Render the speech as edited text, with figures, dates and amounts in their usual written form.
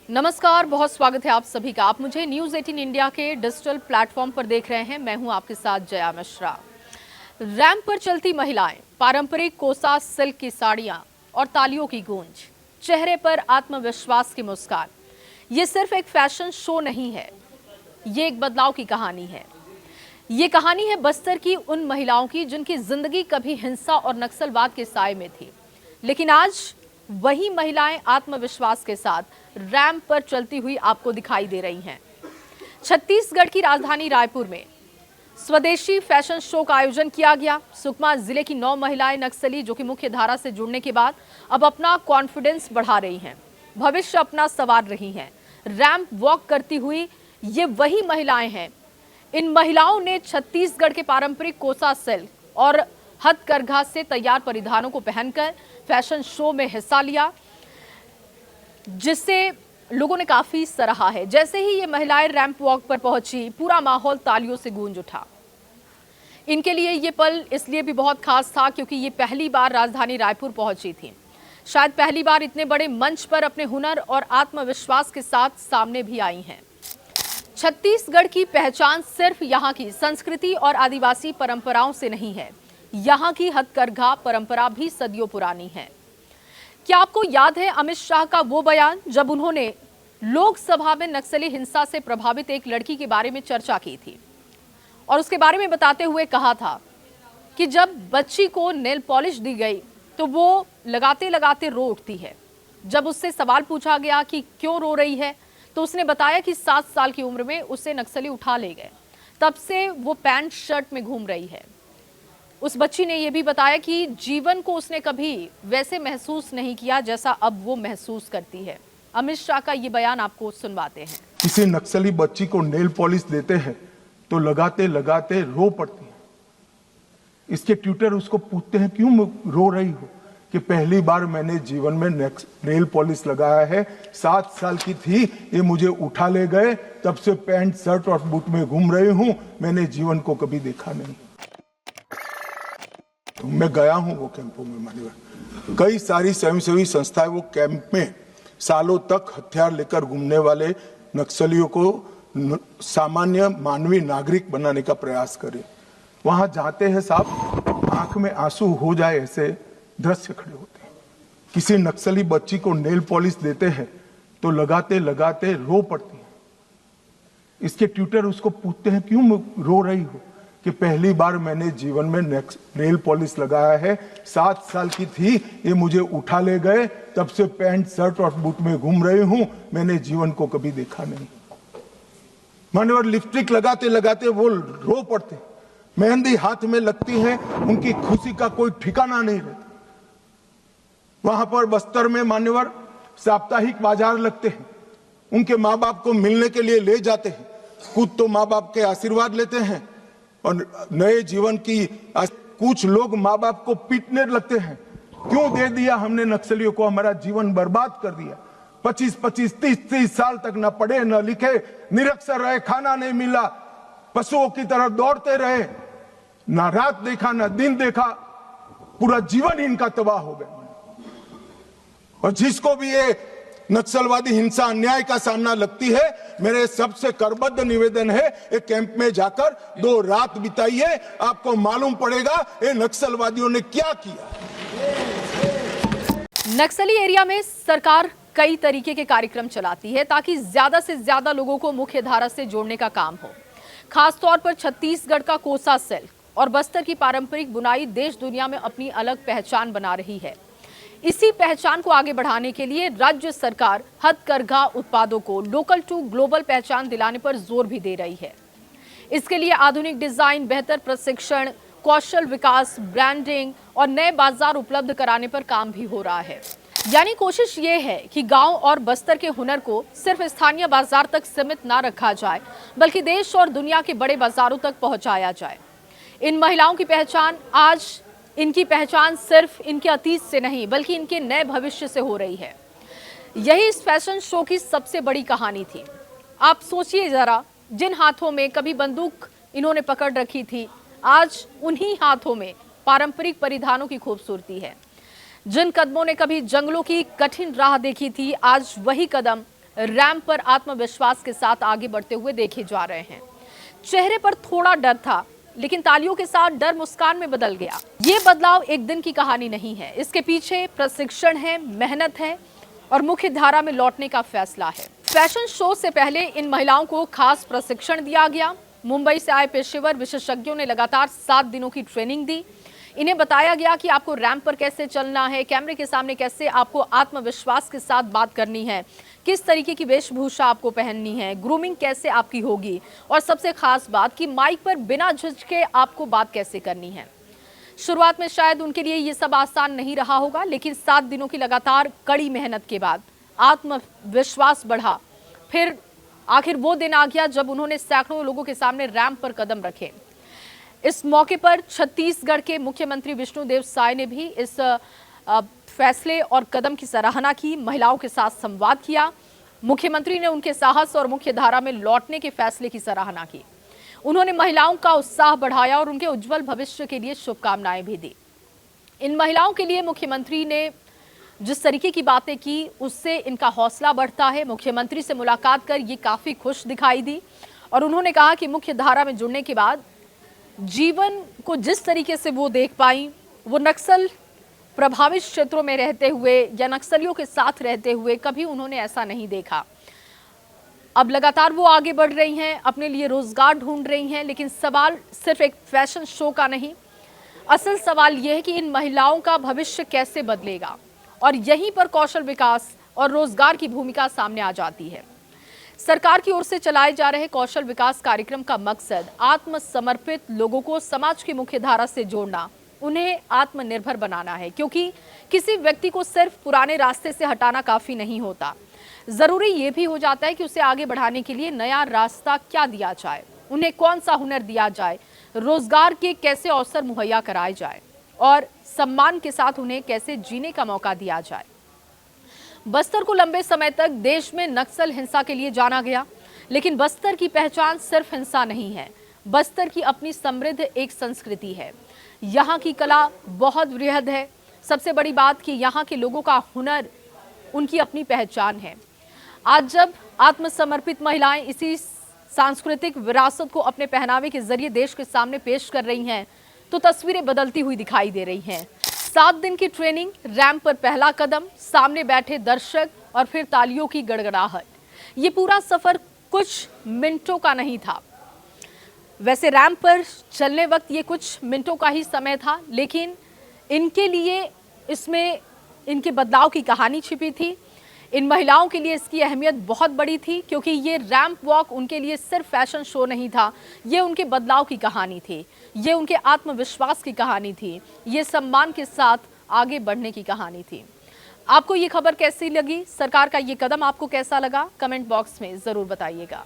नमस्कार, बहुत स्वागत है आप सभी का। आप मुझे न्यूज़ 18 इंडिया के डिजिटल प्लेटफॉर्म पर देख रहे हैं। मैं हूं आपके साथ जया मिश्रा। रैंप पर चलती महिलाएं, पारंपरिक कोसा सिल्क की साड़ियां और तालियों की गूंज, चेहरे पर आत्मविश्वास की मुस्कान। ये सिर्फ एक फैशन शो नहीं है, ये एक बदलाव की कहानी है। ये कहानी है बस्तर की उन महिलाओं की जिनकी जिंदगी कभी हिंसा और नक्सलवाद के साए में थी, लेकिन आज वही महिलाएं आत्मविश्वास के साथ रैंप पर चलती हुई आपको दिखाई दे रही हैं। छत्तीसगढ़ की राजधानी रायपुर में स्वदेशी फैशन शो का आयोजन किया गया। सुकमा जिले की 9 महिलाएं नक्सली जो कि मुख्य धारा से जुड़ने के बाद अब अपना कॉन्फिडेंस बढ़ा रही हैं, भविष्य अपना संवार रही हैं। रैंप वॉक करती हुई ये वही महिलाएं हैं। इन महिलाओं ने छत्तीसगढ़ के पारंपरिक कोसा सिल्क और हथकरघा से तैयार परिधानों को पहनकर फैशन शो में हिस्सा लिया, जिससे लोगों ने काफी सराहा है। जैसे ही ये महिलाएं रैंप वॉक पर पहुंची, पूरा माहौल तालियों से गूंज उठा। इनके लिए ये पल इसलिए भी बहुत खास था क्योंकि ये पहली बार राजधानी रायपुर पहुंची थी। शायद पहली बार इतने बड़े मंच पर अपने हुनर और आत्मविश्वास के साथ सामने भी आई हैं। छत्तीसगढ़ की पहचान सिर्फ यहाँ की संस्कृति और आदिवासी परंपराओं से नहीं है, यहाँ की हथकरघा परंपरा भी सदियों पुरानी है। क्या आपको याद है अमित शाह का वो बयान जब उन्होंने लोकसभा में नक्सली हिंसा से प्रभावित एक लड़की के बारे में चर्चा की थी और उसके बारे में बताते हुए कहा था कि जब बच्ची को नेल पॉलिश दी गई तो वो लगाते लगाते रो उठती है। जब उससे सवाल पूछा गया कि क्यों रो रही है तो उसने बताया कि 7 साल की उम्र में उसे नक्सली उठा ले गए, तब से वो पैंट शर्ट में घूम रही है। उस बच्ची ने यह भी बताया कि जीवन को उसने कभी वैसे महसूस नहीं किया जैसा अब वो महसूस करती है। अमित शाह का ये बयान आपको सुनवाते हैं। किसी नक्सली बच्ची को नेल पॉलिश देते हैं तो लगाते लगाते रो पड़ती है। इसके ट्यूटर उसको पूछते हैं क्यों रो रही हो, कि पहली बार मैंने जीवन में नेल पॉलिश लगाया है, 7 साल की थी, ये मुझे उठा ले गए, तब से पैंट शर्ट और बूट में घूम रही हूं, मैंने जीवन को कभी देखा नहीं। तो मैं गया हूं वो कैंपों में, मान्यवर कई सारी स्वयंसेवी संस्थाएं वो कैंप में सालों तक हथियार लेकर घूमने वाले नक्सलियों को सामान्य मानवीय नागरिक बनाने का प्रयास करें। वहां जाते हैं साहब, आंख में आंसू हो जाए ऐसे दृश्य खड़े होते हैं। किसी नक्सली बच्ची को नेल पॉलिश देते हैं तो लगाते लगाते रो पड़ती है। इसके ट्यूटर उसको पूछते हैं क्यों रो रही हो, कि पहली बार मैंने जीवन में नेल पॉलिश लगाया है, 7 साल की थी, ये मुझे उठा ले गए, तब से पैंट शर्ट और बूट में घूम रही हूं, मैंने जीवन को कभी देखा नहीं। मान्यवर लिपस्टिक लगाते लगाते वो रो पड़ते, मेहंदी हाथ में लगती है, उनकी खुशी का कोई ठिकाना नहीं रहता। वहां पर बस्तर में मान्यवर साप्ताहिक बाजार लगते हैं, उनके माँ बाप को मिलने के लिए ले जाते हैं। खुद तो माँ बाप के आशीर्वाद लेते हैं और नए जीवन की कुछ लोग माँ बाप को पीटने लगते हैं, क्यों दे दिया हमने नक्सलियों को, हमारा जीवन बर्बाद कर दिया। 25-25, 30-30 साल तक न पढ़े न लिखे, निरक्षर रहे, खाना नहीं मिला, पशुओं की तरह दौड़ते रहे, ना रात देखा ना दिन देखा, पूरा जीवन इनका तबाह हो गया। और जिसको भी ये नक्सलवादी हिंसा अन्याय का सामना लगती है, मेरे सबसे करबद्ध निवेदन है, एक कैंप में जाकर 2 रात बिताइए, आपको मालूम पड़ेगा ये नक्सलवादियों ने क्या किया। नक्सली एरिया में सरकार कई तरीके के कार्यक्रम चलाती है ताकि ज्यादा से ज्यादा लोगों को मुख्य धारा से जोड़ने का काम हो। खासतौर पर छत्तीसगढ़ का कोसा सिल्क और बस्तर की पारंपरिक बुनाई देश दुनिया में अपनी अलग पहचान बना रही है। इसी पहचान को आगे बढ़ाने के लिए राज्य सरकार हथकरघा उत्पादों को लोकल टू ग्लोबल पहचान दिलाने पर जोर भी दे रही है। इसके लिए आधुनिक डिजाइन, बेहतर प्रशिक्षण, कौशल विकास, ब्रांडिंग और नए बाजार उपलब्ध कराने पर काम भी हो रहा है। यानी कोशिश ये है कि गांव और बस्तर के हुनर को सिर्फ स्थानीय बाजार तक सीमित ना रखा जाए, बल्कि देश और दुनिया के बड़े बाजारों तक पहुंचाया जाए। इन महिलाओं की पहचान आज इनकी पहचान सिर्फ इनके अतीत से नहीं बल्कि इनके नए भविष्य से हो रही है। यही इस फैशन शो की सबसे बड़ी कहानी थी। आप सोचिए जरा, जिन हाथों में कभी बंदूक इन्होंने पकड़ रखी थी, आज उन्हीं हाथों में पारंपरिक परिधानों की खूबसूरती है। जिन कदमों ने कभी जंगलों की कठिन राह देखी थी, आज वही कदम रैंप पर आत्मविश्वास के साथ आगे बढ़ते हुए देखे जा रहे हैं। चेहरे पर थोड़ा डर था, लेकिन तालियों के साथ डर मुस्कान में बदल गया। ये बदलाव एक दिन की कहानी नहीं है, इसके पीछे प्रशिक्षण है, मेहनत है और मुख्य धारा में लौटने का फैसला है। फैशन शो से पहले इन महिलाओं को खास प्रशिक्षण दिया गया। मुंबई से आए पेशेवर विशेषज्ञों ने लगातार 7 दिनों की ट्रेनिंग दी। इन्हें बताया गया कि आपको रैंप पर कैसे चलना है, कैमरे के सामने कैसे आपको आत्मविश्वास के साथ बात करनी है, किस तरीके की वेशभूषा आपको पहननी है, ग्रूमिंग कैसे आपकी होगी और सबसे खास बात कि माइक पर बिना झिझके आपको बात कैसे करनी है। शुरुआत में शायद उनके लिए ये सब आसान नहीं रहा होगा, लेकिन 7 दिनों की लगातार कड़ी मेहनत के बाद आत्मविश्वास बढ़ा। फिर आखिर वो दिन आ गया जब उन्होंने सैकड़ों लोगों के सामने रैंप पर कदम रखे। इस मौके पर छत्तीसगढ़ के मुख्यमंत्री विष्णुदेव साय ने भी इस फैसले और कदम की सराहना की, महिलाओं के साथ संवाद किया। मुख्यमंत्री ने उनके साहस और मुख्य धारा में लौटने के फैसले की सराहना की। उन्होंने महिलाओं का उत्साह बढ़ाया और उनके उज्जवल भविष्य के लिए शुभकामनाएं भी दी। इन महिलाओं के लिए मुख्यमंत्री ने जिस तरीके की बातें की, उससे इनका हौसला बढ़ता है। मुख्यमंत्री से मुलाकात कर ये काफी खुश दिखाई दी और उन्होंने कहा कि मुख्य धारा में जुड़ने के बाद जीवन को जिस तरीके से वो देख पाई, वो नक्सल प्रभावित क्षेत्रों में रहते हुए या नक्सलियों के साथ रहते हुए कभी उन्होंने ऐसा नहीं देखा। अब लगातार वो आगे बढ़ रही हैं, अपने लिए रोजगार ढूंढ रही हैं, लेकिन सवाल सिर्फ एक फैशन शो का नहीं, असल सवाल यह है कि इन महिलाओं का भविष्य कैसे बदलेगा। और यहीं पर कौशल विकास और रोजगार की भूमिका सामने आ जाती है। सरकार की ओर से चलाए जा रहे कौशल विकास कार्यक्रम का मकसद आत्मसमर्पित लोगों को समाज की मुख्य धारा से जोड़ना, उन्हें आत्मनिर्भर बनाना है, क्योंकि किसी व्यक्ति को सिर्फ पुराने रास्ते से हटाना काफी नहीं होता। जरूरी ये भी हो जाता है कि उसे आगे बढ़ाने के लिए नया रास्ता क्या दिया जाए, उन्हें कौन सा हुनर दिया जाए, रोजगार के कैसे अवसर मुहैया कराए जाए और सम्मान के साथ उन्हें कैसे जीने का मौका दिया जाए। बस्तर को लंबे समय तक देश में नक्सल हिंसा के लिए जाना गया, लेकिन बस्तर की पहचान सिर्फ हिंसा नहीं है। बस्तर की अपनी समृद्ध एक संस्कृति है। यहाँ की कला बहुत वृहद है। सबसे बड़ी बात कि यहाँ के लोगों का हुनर उनकी अपनी पहचान है। आज जब आत्मसमर्पित महिलाएं इसी सांस्कृतिक विरासत को अपने पहनावे के जरिए देश के सामने पेश कर रही हैं, तो तस्वीरें बदलती हुई दिखाई दे रही हैं। 7 दिन की ट्रेनिंग, रैंप पर पहला कदम, सामने बैठे दर्शक और फिर तालियों की गड़गड़ाहट। ये पूरा सफर कुछ मिनटों का नहीं था। वैसे रैंप पर चलने वक्त ये कुछ मिनटों का ही समय था, लेकिन इनके लिए इसमें इनके बदलाव की कहानी छिपी थी। इन महिलाओं के लिए इसकी अहमियत बहुत बड़ी थी, क्योंकि ये रैंप वॉक उनके लिए सिर्फ फैशन शो नहीं था, ये उनके बदलाव की कहानी थी, ये उनके आत्मविश्वास की कहानी थी, ये सम्मान के साथ आगे बढ़ने की कहानी थी। आपको ये खबर कैसी लगी? सरकार का ये कदम आपको कैसा लगा? कमेंट बॉक्स में जरूर बताइएगा।